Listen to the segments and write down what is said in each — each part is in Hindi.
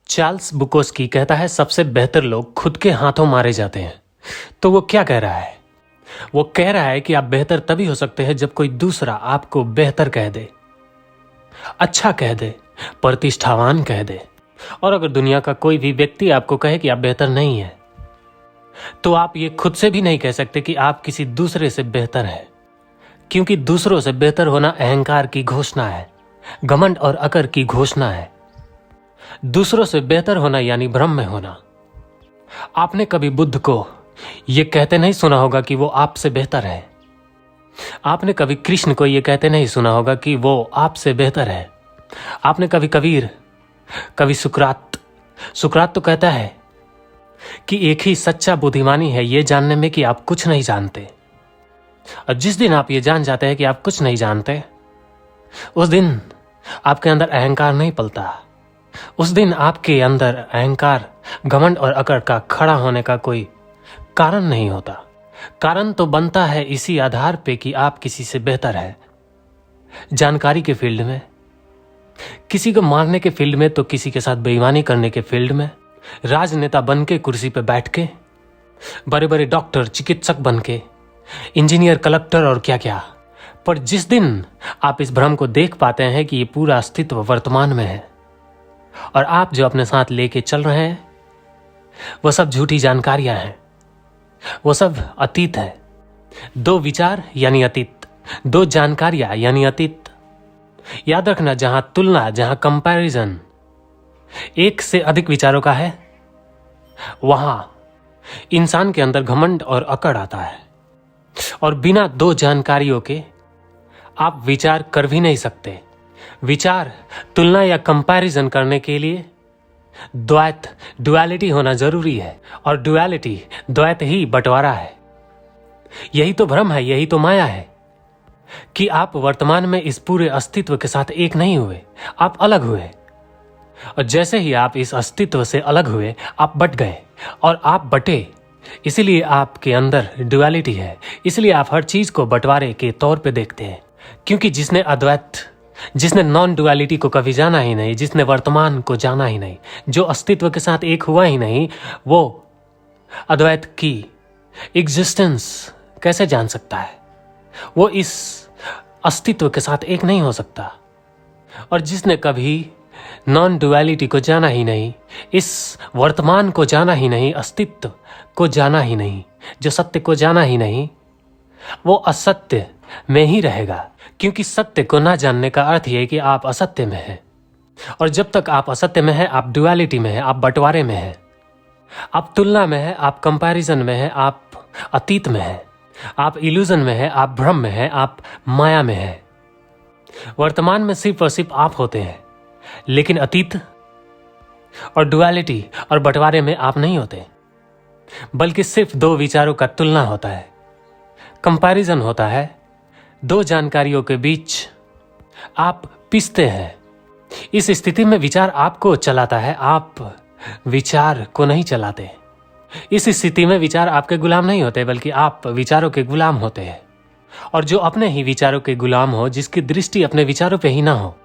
चार्ल्स बुकोस्की कहता है सबसे बेहतर लोग खुद के हाथों मारे जाते हैं। तो वो क्या कह रहा है? वो कह रहा है कि आप बेहतर तभी हो सकते हैं जब कोई दूसरा आपको बेहतर कह दे, अच्छा कह दे, प्रतिष्ठावान कह दे। और अगर दुनिया का कोई भी व्यक्ति आपको कहे कि आप बेहतर नहीं है, तो आप ये खुद से भी नहीं कह सकते कि आप किसी दूसरे से बेहतर हैं, क्योंकि दूसरों से बेहतर होना अहंकार की घोषणा है, घमंड और अकड़ की घोषणा है। दूसरों से बेहतर होना यानी भ्रम में होना। आपने कभी बुद्ध को यह कहते नहीं सुना होगा कि वो आपसे बेहतर है। आपने कभी कृष्ण को यह कहते नहीं सुना होगा कि वो आपसे बेहतर है। आपने कभी कबीर, कभी सुकरात तो कहता है कि एक ही सच्चा बुद्धिमानी है ये जानने में कि आप कुछ नहीं जानते। और जिस दिन आप ये जान जाते हैं कि आप कुछ नहीं जानते, उस दिन आपके अंदर अहंकार नहीं पलता। उस दिन आपके अंदर अहंकार, घमंड और अकड़ का खड़ा होने का कोई कारण नहीं होता। कारण तो बनता है इसी आधार पे कि आप किसी से बेहतर है। जानकारी के फील्ड में, किसी को मारने के फील्ड में, तो किसी के साथ बेईमानी करने के फील्ड में, राजनेता बन के कुर्सी पे बैठ के, बड़े बड़े डॉक्टर, चिकित्सक बन के, इंजीनियर, कलेक्टर और क्या क्या। पर जिस दिन आप इस भ्रम को देख पाते हैं कि ये पूरा अस्तित्व वर्तमान में है और आप जो अपने साथ लेके चल रहे हैं वो सब झूठी जानकारियां हैं, वो सब अतीत है। दो विचार यानी अतीत, दो जानकारियां यानी अतीत। याद रखना, जहां तुलना, जहां कंपैरिजन एक से अधिक विचारों का है, वहां इंसान के अंदर घमंड और अकड़ आता है। और बिना दो जानकारियों के आप विचार कर भी नहीं सकते। विचार, तुलना या कंपैरिजन करने के लिए द्वैत, डुअलिटी होना जरूरी है। और डुअलिटी, द्वैत ही बंटवारा है। यही तो भ्रम है, यही तो माया है कि आप वर्तमान में इस पूरे अस्तित्व के साथ एक नहीं हुए, आप अलग हुए। और जैसे ही आप इस अस्तित्व से अलग हुए, आप बट गए। और आप बटे, इसलिए आपके अंदर डुअलिटी है। इसलिए आप हर चीज को बंटवारे के तौर पे देखते हैं। क्योंकि जिसने अद्वैत, जिसने नॉन डुअलिटी को कभी जाना ही नहीं, जिसने वर्तमान को जाना ही नहीं, जो अस्तित्व के साथ एक हुआ ही नहीं, वो अद्वैत की एग्जिस्टेंस कैसे जान सकता है? वो इस अस्तित्व के साथ एक नहीं हो सकता। और जिसने कभी नॉन डुअलिटी को जाना ही नहीं, इस वर्तमान को जाना ही नहीं, अस्तित्व को जाना ही नहीं, जो सत्य को जाना ही नहीं, वो असत्य में ही रहेगा। क्योंकि सत्य को ना जानने का अर्थ यह है कि आप असत्य में हैं। और जब तक आप असत्य में हैं, आप डुअलिटी में हैं, आप बंटवारे में हैं, आप तुलना में हैं, आप कंपैरिजन में हैं, आप अतीत में हैं, आप इल्यूजन में हैं, आप भ्रम में हैं, आप माया में हैं। वर्तमान में सिर्फ और सिर्फ आप होते हैं, लेकिन अतीत और डुअलिटी और बंटवारे में आप नहीं होते। बल्कि सिर्फ दो विचारों का तुलना होता है, कंपैरिजन होता है। दो जानकारियों के बीच आप पिसते हैं। इस स्थिति में विचार आपको चलाता है, आप विचार को नहीं चलाते। इस स्थिति में विचार आपके गुलाम नहीं होते, बल्कि आप विचारों के गुलाम होते हैं। और जो अपने ही विचारों के गुलाम हो, जिसकी दृष्टि अपने विचारों पे ही ना हो,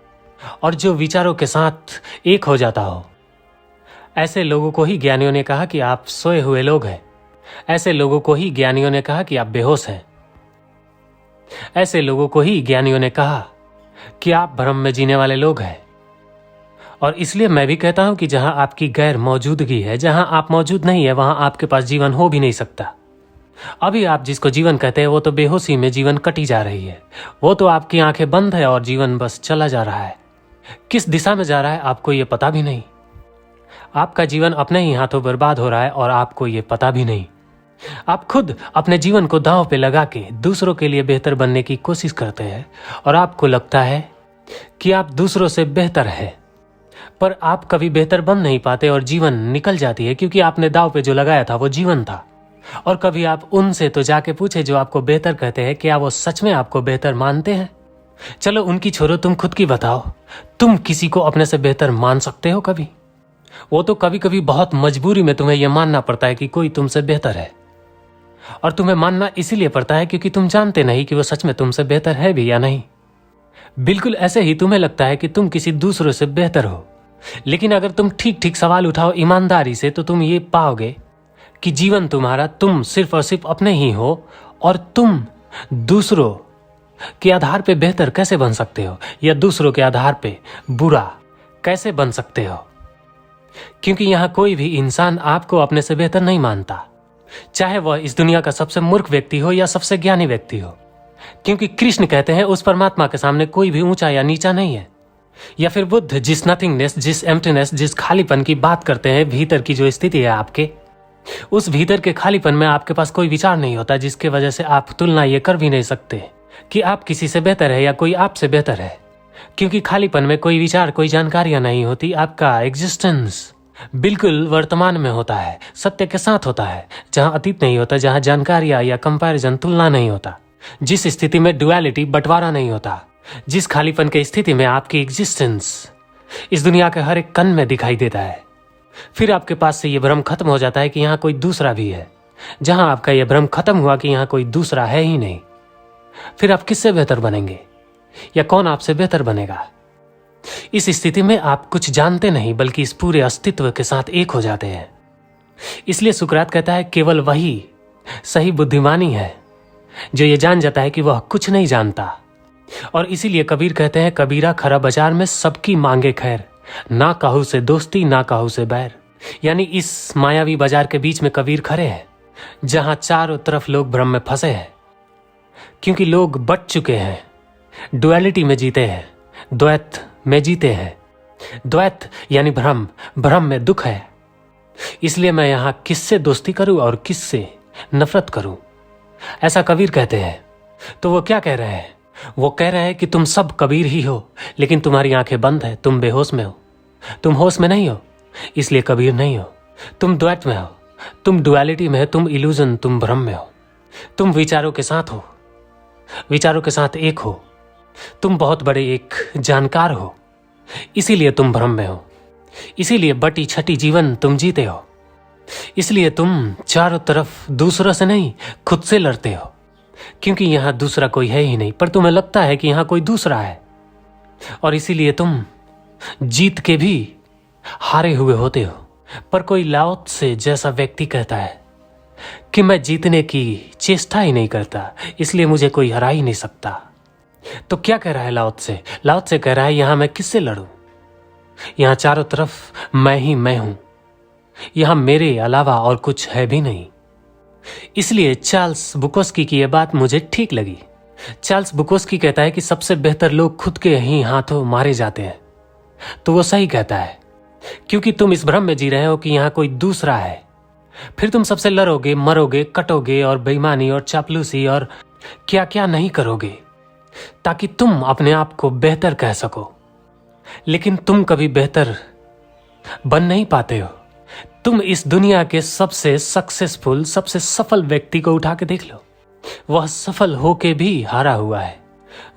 और जो विचारों के साथ एक हो जाता हो, ऐसे लोगों को ही ज्ञानियों ने कहा कि आप सोए हुए लोग हैं। ऐसे लोगों को ही ज्ञानियों ने कहा कि आप बेहोश हैं। ऐसे लोगों को ही ज्ञानियों ने कहा कि आप भ्रम में जीने वाले लोग हैं। और इसलिए मैं भी कहता हूं कि जहां आपकी गैर मौजूदगी है, जहां आप मौजूद नहीं है, वहां आपके पास जीवन हो भी नहीं सकता। अभी आप जिसको जीवन कहते हैं, वो तो बेहोशी में जीवन कटी जा रही है। वो तो आपकी आंखें बंद है और जीवन बस चला जा रहा है। किस दिशा में जा रहा है आपको ये पता भी नहीं। आपका जीवन अपने ही हाथों बर्बाद हो रहा है और आपको ये पता भी नहीं। आप खुद अपने जीवन को दांव पे लगा के दूसरों के लिए बेहतर बनने की कोशिश करते हैं और आपको लगता है कि आप दूसरों से बेहतर हैं, पर आप कभी बेहतर बन नहीं पाते और जीवन निकल जाती है, क्योंकि आपने दांव पे जो लगाया था वो जीवन था। और कभी आप उनसे तो जाके पूछे जो आपको बेहतर कहते हैं, क्या वो सच में आपको बेहतर मानते हैं? चलो उनकी छोड़ो, तुम खुद की बताओ, तुम किसी को अपने से बेहतर मान सकते हो कभी? वो तो कभी कभी बहुत मजबूरी में तुम्हें यह मानना पड़ता है कि कोई तुमसे बेहतर है। और तुम्हें मानना इसीलिए पड़ता है क्योंकि तुम जानते नहीं कि वो सच में तुमसे बेहतर है भी या नहीं। बिल्कुल ऐसे ही तुम्हें लगता है कि तुम किसी दूसरों से बेहतर हो, लेकिन अगर तुम ठीक ठीक सवाल उठाओ ईमानदारी से तो तुम ये पाओगे कि जीवन तुम्हारा, तुम सिर्फ और सिर्फ अपने ही हो, और तुम दूसरों के आधार पे बेहतर कैसे बन सकते हो या दूसरों के आधार पे बुरा कैसे बन सकते हो। क्योंकि यहां कोई भी इंसान आपको अपने से बेहतर नहीं मानता, चाहे वह इस दुनिया का सबसे मूर्ख व्यक्ति हो या सबसे ज्ञानी व्यक्ति हो। क्योंकि कृष्ण कहते हैं उस परमात्मा के सामने कोई भी ऊंचा या नीचा नहीं है। या फिर बुद्ध जिस नथिंगनेस, जिस एम्प्टीनेस, जिस खालीपन की बात करते हैं, भीतर की जो स्थिति है आपके, उस भीतर के खालीपन में आपके पास कोई विचार नहीं होता, जिसके वजह से आप तुलना ये कर भी नहीं सकते कि आप किसी से बेहतर है या कोई आपसे बेहतर है। क्योंकि खालीपन में कोई विचार, कोई जानकारियां नहीं होती। आपका एग्जिस्टेंस बिल्कुल वर्तमान में होता है, सत्य के साथ होता है, जहां अतीत नहीं होता, जहां जानकारियां या कंपैरिजन, तुलना नहीं होता, जिस स्थिति में डुअलिटी, बंटवारा नहीं होता, जिस खालीपन के स्थिति में आपकी एग्जिस्टेंस इस दुनिया के हर एक कण में दिखाई देता है। फिर आपके पास से ये भ्रम खत्म हो जाता है कि यहाँ कोई दूसरा भी है। जहां आपका यह भ्रम खत्म हुआ कि यहाँ कोई दूसरा है ही नहीं, फिर आप किससे बेहतर बनेंगे या कौन आपसे बेहतर बनेगा। इस स्थिति में आप कुछ जानते नहीं, बल्कि इस पूरे अस्तित्व के साथ एक हो जाते हैं। इसलिए सुकरात कहता है केवल वही सही बुद्धिमानी है जो ये जान जाता है कि वह कुछ नहीं जानता। और इसीलिए कबीर कहते हैं, कबीरा खरा बाजार में सबकी मांगे खैर, ना काहू से दोस्ती ना काहू से बैर। यानी इस मायावी बाजार के बीच में कबीर खड़े हैं, जहां चारों तरफ लोग भ्रम में फंसे हैं। क्योंकि लोग बट चुके हैं, डुअलिटी में जीते हैं, द्वैत में जीते हैं। द्वैत यानी भ्रम, भ्रम में दुख है। इसलिए मैं यहां किससे दोस्ती करूं और किससे नफरत करूं, ऐसा कबीर कहते हैं। तो वो क्या कह रहे हैं? वो कह रहे हैं कि तुम सब कबीर ही हो, लेकिन तुम्हारी आंखें बंद है, तुम बेहोश में हो, तुम होश में नहीं हो, इसलिए कबीर नहीं हो। तुम द्वैत में हो, तुम डुअलिटी में हो, तुम इल्यूजन, तुम भ्रम में हो। तुम विचारों के साथ हो, विचारों के साथ एक हो, तुम बहुत बड़े एक जानकार हो, इसीलिए तुम भ्रम में हो। इसीलिए बटी छटी जीवन तुम जीते हो। इसलिए तुम चारों तरफ दूसरों से नहीं, खुद से लड़ते हो। क्योंकि यहां दूसरा कोई है ही नहीं, पर तुम्हें लगता है कि यहां कोई दूसरा है, और इसीलिए तुम जीत के भी हारे हुए होते हो। पर कोई लाओ त्से जैसा व्यक्ति कहता है कि मैं जीतने की चेष्टा ही नहीं करता, इसलिए मुझे कोई हरा ही नहीं सकता। तो क्या कह रहा है लाओ त्से? लाओ त्से कह रहा है यहां मैं किससे लड़ूं? यहां चारों तरफ मैं ही मैं हूं, यहां मेरे अलावा और कुछ है भी नहीं। इसलिए चार्ल्स बुकोस्की की यह बात मुझे ठीक लगी। चार्ल्स बुकोस्की कहता है कि सबसे बेहतर लोग खुद के ही हाथों मारे जाते हैं। तो वो सही कहता है, क्योंकि तुम इस भ्रम में जी रहे हो कि यहां कोई दूसरा है। फिर तुम सबसे लड़ोगे, मरोगे, कटोगे और बेईमानी और चापलूसी और क्या क्या नहीं करोगे, ताकि तुम अपने आप को बेहतर कह सको। लेकिन तुम कभी बेहतर बन नहीं पाते हो। तुम इस दुनिया के सबसे सक्सेसफुल, सबसे सफल व्यक्ति को उठा के देख लो, वह सफल होके भी हारा हुआ है,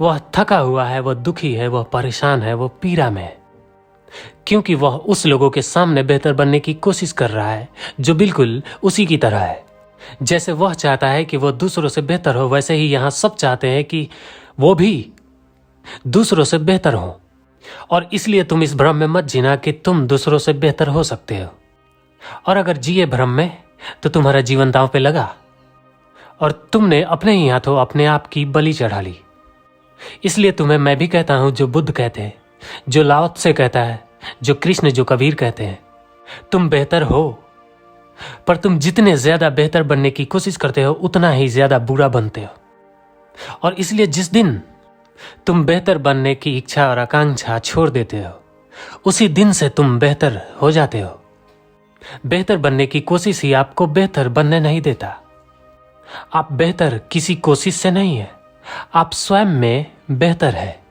वह थका हुआ है, वह दुखी है, वह परेशान है, वह पीड़ा में है। क्योंकि वह उस लोगों के सामने बेहतर बनने की कोशिश कर रहा है जो बिल्कुल उसी की तरह है। जैसे वह चाहता है कि वह दूसरों से बेहतर हो, वैसे ही यहां सब चाहते हैं कि वो भी दूसरों से बेहतर हो। और इसलिए तुम इस भ्रम में मत जीना कि तुम दूसरों से बेहतर हो सकते हो। और अगर जिए भ्रम में तो तुम्हारा जीवन दांव पे लगा और तुमने अपने ही हाथों अपने आप की बलि चढ़ा ली। इसलिए तुम्हें मैं भी कहता हूं, जो बुद्ध कहते हैं, जो लाओ त्से कहता है, जो कृष्ण, जो कबीर कहते हैं, तुम बेहतर हो, पर तुम जितने ज्यादा बेहतर बनने की कोशिश करते हो उतना ही ज्यादा बुरा बनते हो। और इसलिए जिस दिन तुम बेहतर बनने की इच्छा और आकांक्षा छोड़ देते हो, उसी दिन से तुम बेहतर हो जाते हो। बेहतर बनने की कोशिश ही आपको बेहतर बनने नहीं देता। आप बेहतर किसी कोशिश से नहीं है, आप स्वयं में बेहतर है।